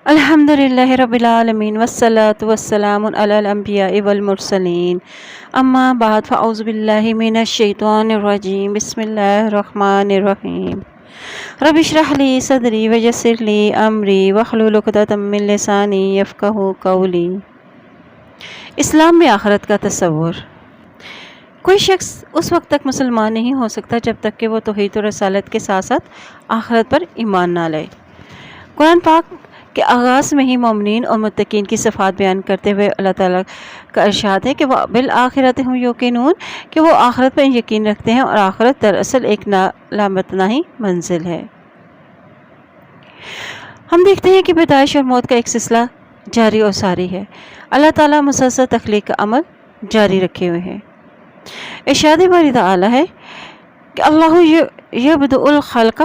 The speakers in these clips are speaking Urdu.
الحمدللہ رب العالمین والصلاة والسلام علی الانبیاء والمرسلین اما بعد فاعوذ باللہ من الشیطان الرجیم بسم اللہ الرحمن الرحیم رب اشرح لی صدری ویسر لی امری واحلل عقدۃ من لسانی یفقہوا قولی۔ اسلام میں آخرت کا تصور۔ کوئی شخص اس وقت تک مسلمان نہیں ہو سکتا جب تک کہ وہ توحید و رسالت کے ساتھ ساتھ آخرت پر ایمان نہ لائے۔ قرآن پاک کے آغاز میں ہی مومنین اور متقین کی صفات بیان کرتے ہوئے اللہ تعالیٰ کا ارشاد ہے کہ وہ بالآخرۃ ہم یوقنون، کہ وہ آخرت پر یقین رکھتے ہیں اور آخرت دراصل ایک لامتناہی منزل ہے۔ ہم دیکھتے ہیں کہ پیدائش اور موت کا ایک سلسلہ جاری اور ساری ہے۔ اللہ تعالیٰ مسلسل تخلیق کا عمل جاری رکھے ہوئے ہیں۔ ارشاد باری تعالیٰ ہے کہ اللہ یبدأ الخلق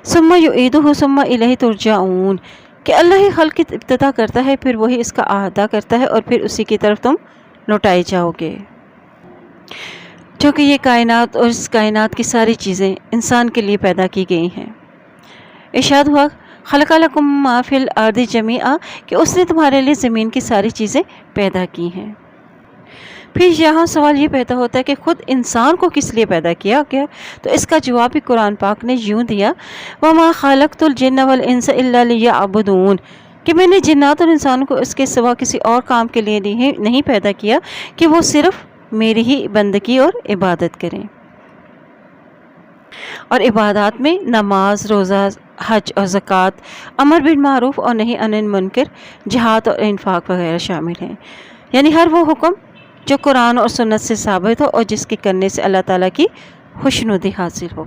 ثم یعیدہ ثم الیہ ترجعون، کہ اللہ ہی خلق کی ابتدا کرتا ہے، پھر وہی اس کا احاطہ کرتا ہے اور پھر اسی کی طرف تم لوٹائے جاؤ گے۔ جو کہ یہ کائنات اور اس کائنات کی ساری چیزیں انسان کے لیے پیدا کی گئی ہیں۔ ارشاد ہوا خلق لکم ما فی الارض جمیعا، کہ اس نے تمہارے لیے زمین کی ساری چیزیں پیدا کی ہیں۔ پھر یہاں سوال یہ پیدا ہوتا ہے کہ خود انسان کو کس لیے پیدا کیا گیا؟ تو اس کا جواب بھی قرآن پاک نے یوں دیا وَمَا خَلَقْتُ الْجِنَّ وَالْإِنسَ إِلَّا لِيَعْبُدُونَ، کہ میں نے جنات اور انسانوں کو اس کے سوا کسی اور کام کے لیے نہیں پیدا کیا کہ وہ صرف میری ہی بندگی اور عبادت کریں۔ اور عبادات میں نماز، روزہ، حج اور زکوٰۃ، امر بالمعروف اور نہی عن المنکر، جہاد اور انفاق وغیرہ شامل ہیں۔ یعنی ہر وہ حکم جو قرآن اور سنت سے ثابت ہو اور جس کے کرنے سے اللہ تعالیٰ کی خوشنودی حاصل ہو۔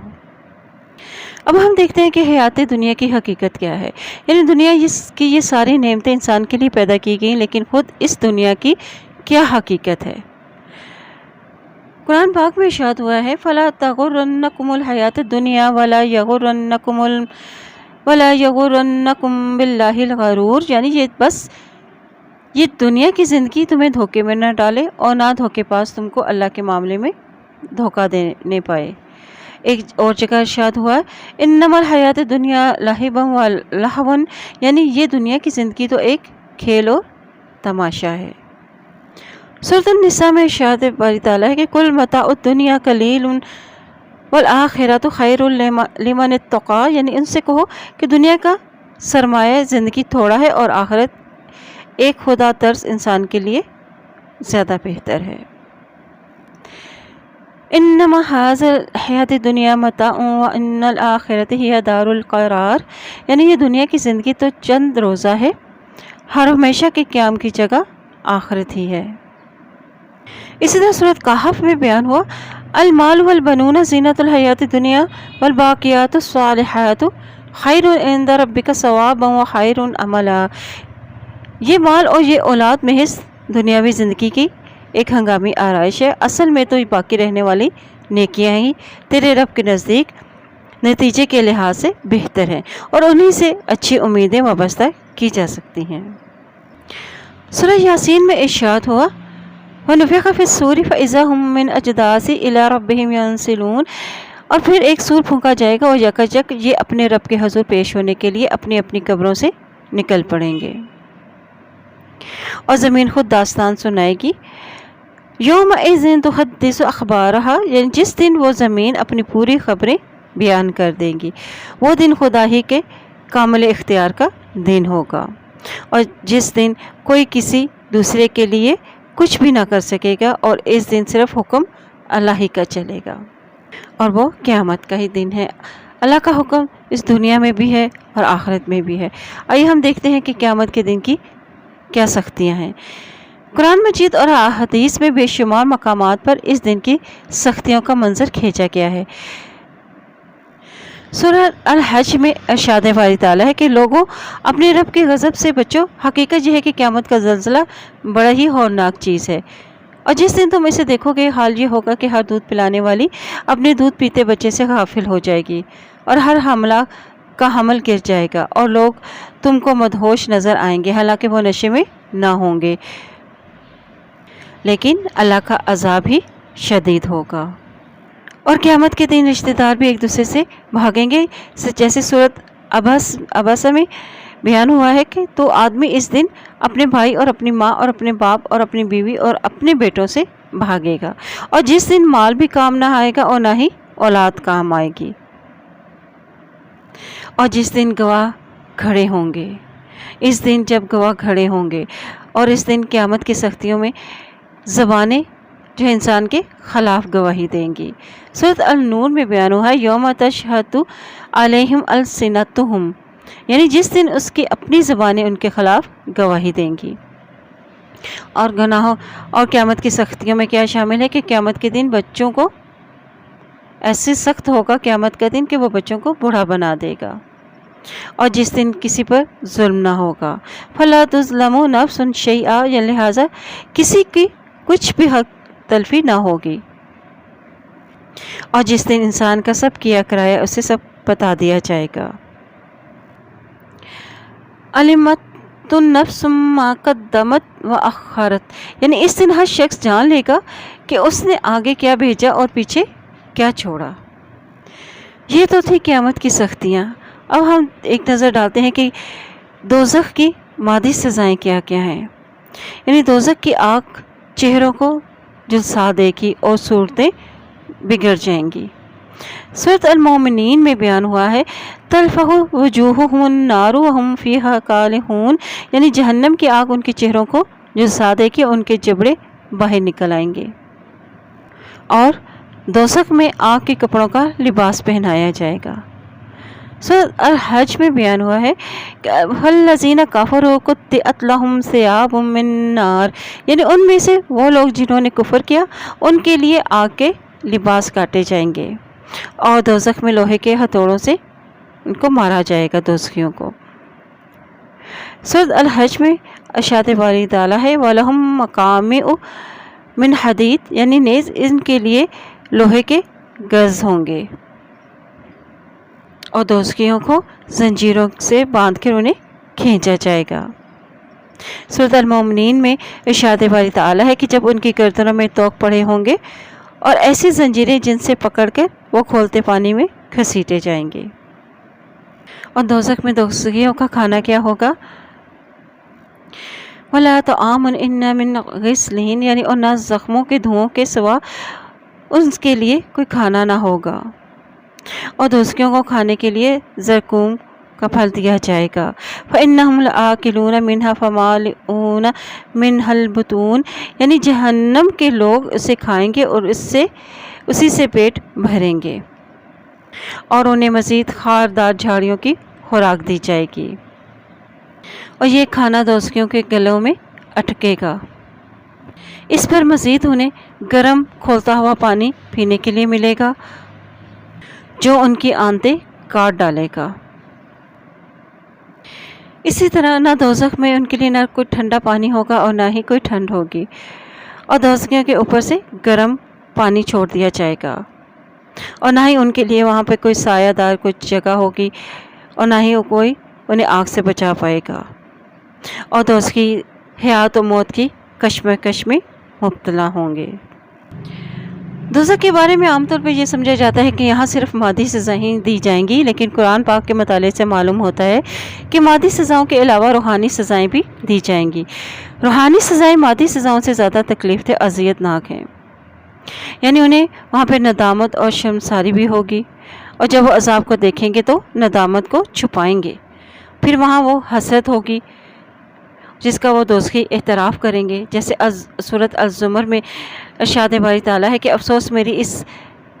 اب ہم دیکھتے ہیں کہ حیات دنیا کی حقیقت کیا ہے۔ یعنی دنیا کی یہ ساری نعمتیں انسان کے لیے پیدا کی گئیں، لیکن خود اس دنیا کی کیا حقیقت ہے؟ قرآن پاک میں ارشاد ہوا ہے فَلَا تَغُرَّنَّكُمُ الْحَيَاةُ الدُّنْيَا وَلَا يَغُرَّنَّكُمْ بِاللَّهِ الْغَرُورُ، یعنی یہ دنیا کی زندگی تمہیں دھوکے میں نہ ڈالے اور نہ دھوکے باز تم کو اللہ کے معاملے میں دھوکہ دینے پائے۔ ایک اور جگہ ارشاد ہوا انما الحیات الدنیا لہب و لہو، یعنی یہ دنیا کی زندگی تو ایک کھیل اور تماشا ہے۔ سورۃ النساء میں ارشاد باری تعالیٰ ہے کہ کل متاع الدنیا قلیل والآخرۃ خیر لمن اتقی، یعنی ان سے کہو کہ دنیا کا سرمایہ زندگی تھوڑا ہے اور آخرت ایک خدا ترس انسان کے لیے زیادہ بہتر ہے۔ انما ھذ الحیات الدنیا متاع وان الآخرۃ ہی دار القرار، یعنی یہ دنیا کی زندگی تو چند روزہ ہے، ہر ہمیشہ کے قیام کی جگہ آخرت ہی ہے۔ اسی طرح سورۃ کہف میں بیان ہوا المال والبنون زینۃ الحیات الدنیا والباقیات الصالحات خیر عند ربک ثوابا وخیر املا، یہ مال اور یہ اولاد محض دنیاوی زندگی کی ایک ہنگامی آرائش ہے، اصل میں تو یہ باقی رہنے والی نیکیاں ہی تیرے رب کے نزدیک نتیجے کے لحاظ سے بہتر ہیں اور انہی سے اچھی امیدیں وابستہ کی جا سکتی ہیں۔ سورہ یاسین میں ارشاد ہوا وَنُفِخَ فِي الصُّورِ فَإِذَا هُم مِّنْ أَجْدَاثِ إِلَىٰ رَبِّهِمْ يَنسِلُونَ، اور پھر ایک سور پھونکا جائے گا اور یکجک یہ اپنے رب کے حضور پیش ہونے کے لیے اپنی اپنی قبروں سے نکل پڑیں گے اور زمین خود داستان سنائے گی۔ یومئذ تحدث اخبارہا، یعنی جس دن وہ زمین اپنی پوری خبریں بیان کر دے گی، وہ دن خدا ہی کے کامل اختیار کا دن ہوگا اور جس دن کوئی کسی دوسرے کے لیے کچھ بھی نہ کر سکے گا، اور اس دن صرف حکم اللہ ہی کا چلے گا اور وہ قیامت کا ہی دن ہے۔ اللہ کا حکم اس دنیا میں بھی ہے اور آخرت میں بھی ہے۔ آئیے ہم دیکھتے ہیں کہ قیامت کے دن کی کیا سختیاں ہیں۔ قرآن مجید اور احادیث میں بے شمار مقامات پر اس دن کی سختیوں کا منظر کھینچا گیا ہے۔ سورہ الحج میں ارشاد باری تعالیٰ ہے کہ لوگوں اپنے رب کے غضب سے بچو، حقیقت یہ ہے کہ قیامت کا زلزلہ بڑا ہی ہولناک چیز ہے، اور جس دن تم اسے دیکھو گے حال یہ ہوگا کہ ہر دودھ پلانے والی اپنے دودھ پیتے بچے سے غافل ہو جائے گی اور ہر حاملہ کا حمل گر جائے گا اور لوگ تم کو مدہوش نظر آئیں گے، حالانکہ وہ نشے میں نہ ہوں گے، لیکن اللہ کا عذاب ہی شدید ہوگا۔ اور قیامت کے دن رشتہ دار بھی ایک دوسرے سے بھاگیں گے، جیسے سورۃ عبس میں بیان ہوا ہے کہ تو آدمی اس دن اپنے بھائی اور اپنی ماں اور اپنے باپ اور اپنی بیوی اور اپنے بیٹوں سے بھاگے گا، اور جس دن مال بھی کام نہ آئے گا اور نہ ہی اولاد کام آئے گی، اور جس دن گواہ کھڑے ہوں گے، اس دن جب گواہ کھڑے ہوں گے، اور اس دن قیامت کی سختیوں میں زبانیں جو انسان کے خلاف گواہی دیں گی۔ سورۃ النور میں بیان ہوا ہے یوم تشہد علیہم السنتہم، یعنی جس دن اس کی اپنی زبانیں ان کے خلاف گواہی دیں گی۔ اور گناہوں اور قیامت کی سختیوں میں کیا شامل ہے کہ قیامت کے دن بچوں کو ایسے سخت ہوگا قیامت کا دن کہ وہ بچوں کو بوڑھا بنا دے گا، اور جس دن کسی پر ظلم نہ ہوگا، فلا تظلم نفس شیئا، یا لہٰذا کسی کی کچھ بھی حق تلفی نہ ہوگی، اور جس دن انسان کا سب کیا کرایا اسے سب بتا دیا جائے گا۔ علمت النفس ما قدمت وأخرت، یعنی اس دن ہر شخص جان لے گا کہ اس نے آگے کیا بھیجا اور پیچھے کیا چھوڑا۔ یہ تو تھی قیامت کی سختیاں۔ اب ہم ایک نظر ڈالتے ہیں کہ دوزخ کی مادی سزائیں کیا کیا ہیں۔ یعنی دوزخ کی آگ چہروں کو جلسا دے گی اور صورتیں بگڑ جائیں گی۔ سورۃ المومنین میں بیان ہوا ہے تلفح وجوہہم النار وہم فیہا کالحون، یعنی جہنم کی آگ ان کے چہروں کو جلسا دے گی، ان کے جبڑے باہر نکل آئیں گے، اور دوزخ میں آگ کے کپڑوں کا لباس پہنایا جائے گا۔ سورۃ الحج میں بیان ہوا ہے فالذین کفروا قطعت لہم ثیاب من نار، یعنی ان میں سے وہ لوگ جنہوں نے کفر کیا ان کے لیے آگ کے لباس کاٹے جائیں گے، اور دوزخ میں لوہے کے ہتھوڑوں سے ان کو مارا جائے گا دوزخیوں کو۔ سورۃ الحج میں ارشاد باری تعالیٰ ہے وَلَهُم مَقَامِعُ مِنْ حَدِيدٍ، یعنی نیز ان کے لیے لوہے کے گز ہوں گے، اور دوزخیوں کو زنجیروں سے باندھ کر انہیں کھینچا جائے گا۔ سورۃ المومنین میں ارشاد باری تعالیٰ ہے کہ جب ان کی گردنوں میں توق پڑے ہوں گے اور ایسی زنجیریں جن سے پکڑ کر وہ کھولتے پانی میں گھسیٹے جائیں گے۔ اور دوزخ میں دوزخیوں کا کھانا کیا ہوگا؟ وَلَا طَعَامٌ إِلَّا مِنْ غِسْلِينٍ، یعنی اور نہ زخموں کے دھوؤں کے سوا ان کے لیے کوئی کھانا نہ ہوگا، اور دوزخیوں کو کھانے کے لیے زرقوم کا پھل دیا جائے گا۔ فَإِنَّهُمْ لَآكِلُونَ مِنْهَا فَمَالِئُونَ مِنْهَا الْبُطُونَ، یعنی جہنم کے لوگ اسے کھائیں گے اور اسی سے پیٹ بھریں گے، اور انہیں مزید خاردار جھاڑیوں کی خوراک دی جائے گی، اور یہ کھانا دوزخیوں کے گلوں میں اٹکے گا۔ اس پر مزید انہیں گرم کھولتا ہوا پانی پینے کے لیے ملے گا جو ان کی آنتیں کاٹ ڈالے گا۔ اسی طرح نہ دوزخ میں ان کے لیے نہ کوئی ٹھنڈا پانی ہوگا اور نہ ہی کوئی ٹھنڈ ہوگی، اور دوزخیوں کے اوپر سے گرم پانی چھوڑ دیا جائے گا، اور نہ ہی ان کے لیے وہاں پہ کوئی سایہ دار کوئی جگہ ہوگی، اور نہ ہی کوئی انہیں آگ سے بچا پائے گا، اور دوزخی حیات و موت کی کشمکش میں مبتلا ہوں گے۔ دوزخ کے بارے میں عام طور پہ یہ سمجھا جاتا ہے کہ یہاں صرف مادی سزائیں دی جائیں گی، لیکن قرآن پاک کے مطالعے سے معلوم ہوتا ہے کہ مادی سزاؤں کے علاوہ روحانی سزائیں بھی دی جائیں گی۔ روحانی سزائیں مادی سزاؤں سے زیادہ تکلیف دہ اذیت ناک ہیں، یعنی انہیں وہاں پہ ندامت اور شرمساری بھی ہوگی، اور جب وہ عذاب کو دیکھیں گے تو ندامت کو چھپائیں گے، پھر وہاں وہ حسرت ہوگی جس کا وہ دوزخی اعتراف کریں گے، جیسے سورۃ الزمر میں ارشاد باری تعالیٰ ہے کہ افسوس میری اس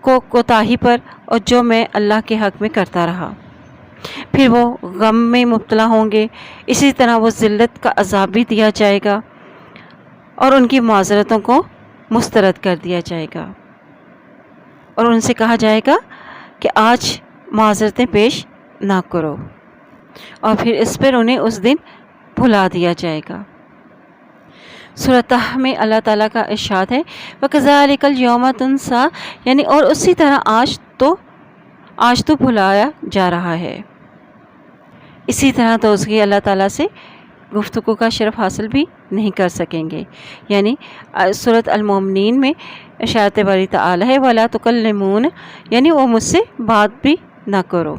کوتاہی پر اور جو میں اللہ کے حق میں کرتا رہا۔ پھر وہ غم میں مبتلا ہوں گے، اسی طرح وہ ذلت کا عذاب بھی دیا جائے گا، اور ان کی معذرتوں کو مسترد کر دیا جائے گا، اور ان سے کہا جائے گا کہ آج معذرتیں پیش نہ کرو، اور پھر اس پر انہیں اس دن بھلا دیا جائے گا۔ سورۃ طہ میں اللہ تعالیٰ کا ارشاد ہے وَكَذَلِكَ الْيَوْمَ تُنسَىٰ، یعنی اور اسی طرح آج تو بھلایا جا رہا ہے۔ اسی طرح دوزخی اللہ تعالیٰ سے گفتگو کا شرف حاصل بھی نہیں کر سکیں گے، یعنی سورۃ المومنین میں ارشاد باری تعالیٰ ہے وَلَا تُكَلِّمُونَ، یعنی وہ مجھ سے بات بھی نہ کرو۔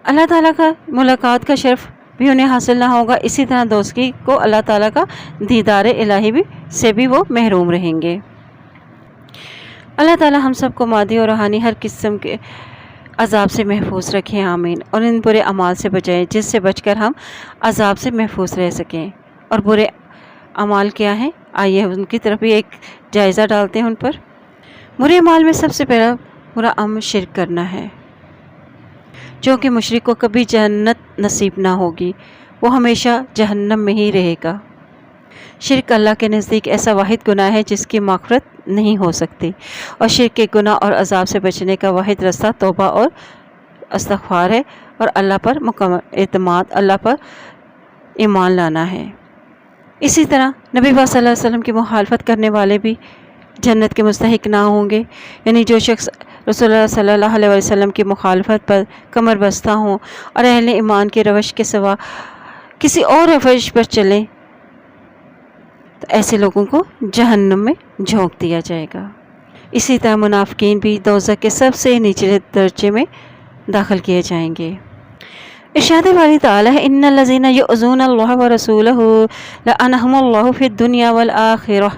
اللہ تعالیٰ کا ملاقات کا شرف بھی انہیں حاصل نہ ہوگا، اسی طرح دوستی کو اللہ تعالیٰ کا دیدار الہی بھی سے بھی وہ محروم رہیں گے۔ اللہ تعالیٰ ہم سب کو مادی اور روحانی ہر قسم کے عذاب سے محفوظ رکھیں، آمین، اور ان برے اعمال سے بچائیں جس سے بچ کر ہم عذاب سے محفوظ رہ سکیں۔ اور برے اعمال کیا ہیں؟ آئیے ان کی طرف بھی ایک جائزہ ڈالتے ہیں ان پر۔ برے اعمال میں سب سے پہلا برا عمل شرک کرنا ہے، جو کہ مشرک کو کبھی جنت نصیب نہ ہوگی، وہ ہمیشہ جہنم میں ہی رہے گا۔ شرک اللہ کے نزدیک ایسا واحد گناہ ہے جس کی مغفرت نہیں ہو سکتی، اور شرک کے گناہ اور عذاب سے بچنے کا واحد راستہ توبہ اور استغفار ہے، اور اللہ پر مکمل اعتماد، اللہ پر ایمان لانا ہے۔ اسی طرح نبی پاک صلی اللہ علیہ وسلم کی مخالفت کرنے والے بھی جنت کے مستحق نہ ہوں گے، یعنی جو شخص رسول اللہ صلی اللہ علیہ وسلم کی مخالفت پر کمر بستہ ہوں اور اہل ایمان کے روش کے سوا کسی اور روش پر چلیں تو ایسے لوگوں کو جہنم میں جھونک دیا جائے گا۔ اسی طرح منافقین بھی دوزخ کے سب سے نچلے درجے میں داخل کیے جائیں گے۔ ارشاد باری تعالیٰ ہے، ان الذین یؤذون اللہ ورسولہ لعنہم اللہ فی الدنیا والآخرہ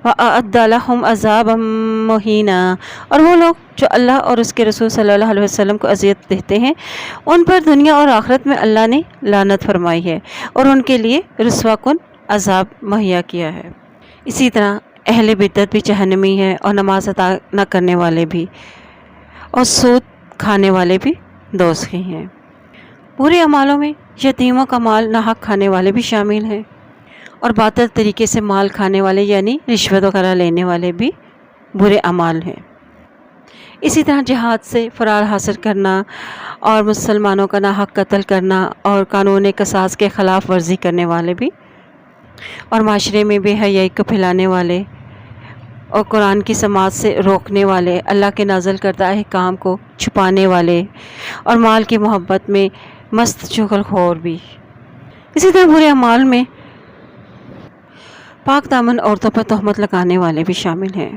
وَأَعَدَّ لَهُمْ عَذَابًا مُّهِینًا، اور وہ لوگ جو اللہ اور اس کے رسول صلی اللہ علیہ وسلم کو اذیت دیتے ہیں ان پر دنیا اور آخرت میں اللہ نے لعنت فرمائی ہے اور ان کے لیے رسوا کن عذاب مہیا کیا ہے۔ اسی طرح اہل بدعت بھی جہنمی ہے، اور نماز ادا نہ کرنے والے بھی، اور سود کھانے والے بھی دوزخی ہیں۔ برے اعمالوں میں یتیموں کا مال ناحق کھانے والے بھی شامل ہیں، اور باطل طریقے سے مال کھانے والے یعنی رشوت وغیرہ لینے والے بھی برے اعمال ہیں۔ اسی طرح جہاد سے فرار حاصل کرنا اور مسلمانوں کا ناحق قتل کرنا اور قانون قصاص کے خلاف ورزی کرنے والے بھی، اور معاشرے میں بے حیائی کو پھیلانے والے اور قرآن کی سماعت سے روکنے والے، اللہ کے نازل کردہ احکام کو چھپانے والے، اور مال کی محبت میں مست چغل خور بھی۔ اسی طرح برے اعمال میں پاک دامن عورتوں پر تہمت لگانے والے بھی شامل ہیں۔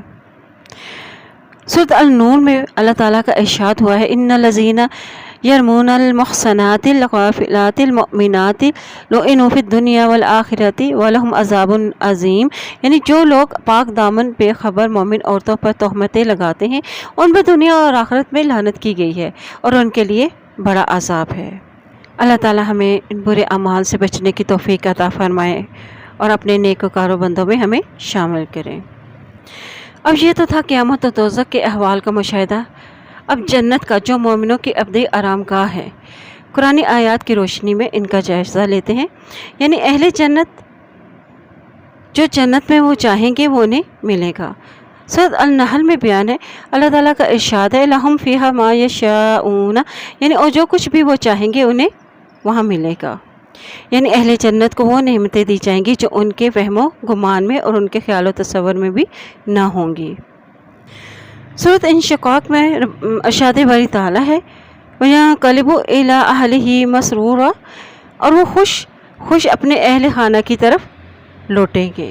سورۃ النور میں اللہ تعالیٰ کا ارشاد ہوا ہے، ان الذین یرمون المحصنات الغافلات المؤمنات لعنوا فی الدنیا والآخرۃ ولہم عذاب عظیم، یعنی جو لوگ پاک دامن بے خبر مومن عورتوں پر تہمتیں لگاتے ہیں ان پر دنیا اور آخرت میں لعنت کی گئی ہے اور ان کے لیے بڑا عذاب ہے۔ اللہ تعالیٰ ہمیں ان برے اعمال سے بچنے کی توفیق عطا فرمائے اور اپنے نیک وکار بندوں میں ہمیں شامل کریں۔ اب یہ تو تھا قیامت و دوزخ کے احوال کا مشاہدہ، اب جنت کا جو مومنوں کی ابدی آرام گاہ ہے، قرآن آیات کی روشنی میں ان کا جائزہ لیتے ہیں، یعنی اہل جنت جو جنت میں وہ چاہیں گے وہ انہیں ملے گا۔ سورۃ النحل میں بیان ہے، اللہ تعالیٰ کا ارشاد ہے، لہم فیہا ما یشاؤون، یعنی اور جو کچھ بھی وہ چاہیں گے انہیں وہاں ملے گا، یعنی اہل جنت کو وہ نعمتیں دی جائیں گی جو ان کے وہم و گمان میں اور ان کے خیال و تصور میں بھی نہ ہوں گی۔ سورۃ انشقاق میں ارشاد باری تعالیٰ ہے، وَيَنقَلِبُ إِلَىٰ أَهْلِهِ مَسْرُورًا، اور وہ خوش اپنے اہل خانہ کی طرف لوٹیں گے،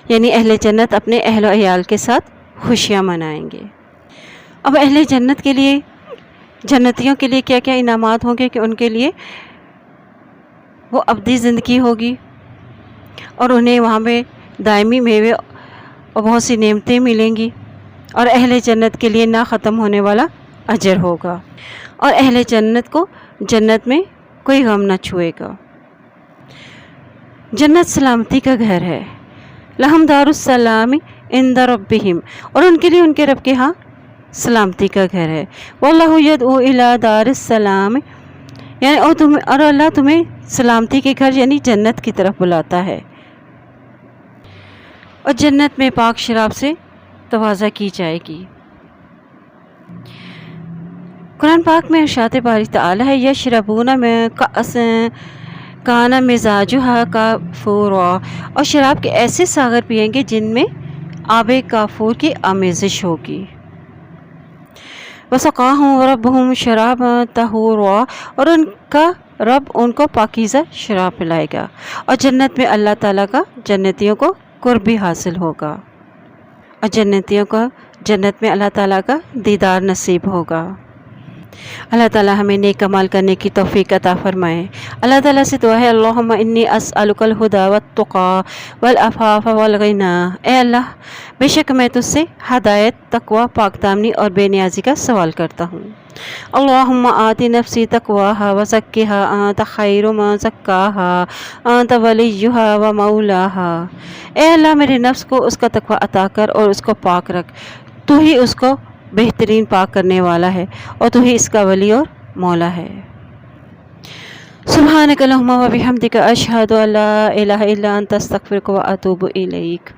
یعنی اہل جنت اپنے اہل و عیال کے ساتھ خوشیاں منائیں گے۔ اب اہل جنت کے لیے، جنتیوں کے لیے کیا کیا انعامات ہوں گے کہ ان کے لیے وہ ابدی زندگی ہوگی اور انہیں وہاں پہ دائمی میوے اور بہت سی نعمتیں ملیں گی، اور اہل جنت کے لیے نہ ختم ہونے والا اجر ہوگا، اور اہل جنت کو جنت میں کوئی غم نہ چھوئے گا۔ جنت سلامتی کا گھر ہے، لہم دار السلام عند ربہم، اور ان کے لیے ان کے رب کے ہاں سلامتی کا گھر ہے۔ واللہ یدعو الی دار السلام، یعنی اور اللہ تمہیں سلامتی کے گھر یعنی جنت کی طرف بلاتا ہے، اور جنت میں پاک شراب سے تواضع کی جائے گی۔ قرآن پاک میں ارشاد باری تعالیٰ ہے، یشربون من کأس کان مزاجها کافورا، اور شراب کے ایسے ساغر پئیں گے جن میں آب کافور کی آمیزش ہوگی۔ وسقاہم ربہم شرابا طہورا، اور ان کا رب ان کو پاکیزہ شراب پلائے گا، اور جنت میں اللہ تعالیٰ کا جنتیوں کو قرب بھی حاصل ہوگا، اور جنتیوں کو جنت میں اللہ تعالیٰ کا دیدار نصیب ہوگا۔ اللہ تعالیٰ ہمیں نیک عمل کرنے کی توفیق عطا فرمائے۔ اللہ تعالیٰ سے دعا ہے اللہم انی اسألک الہدی والتقی والعفاف والغنی۔ اے اللہ، بے شک میں تجھ سے ہدایت، تقوی، پاک دامنی اور بے نیازی کا سوال کرتا ہوں۔ اللہم آتی نفسی تقواہا وزکھا انت خیر من زکاہا انت ولیہا ومولاہا۔ اے اللہ، میرے نفس کو اس کا تقوی عطا کر اور اس کو پاک رکھ، تو ہی اس کو بہترین پاک کرنے والا ہے اور تو ہی اس کا ولی اور مولا ہے۔ سبحانک اللہم و بحمدک اشہد ان لا الہ الا انت استغفرک و اتوب الیک۔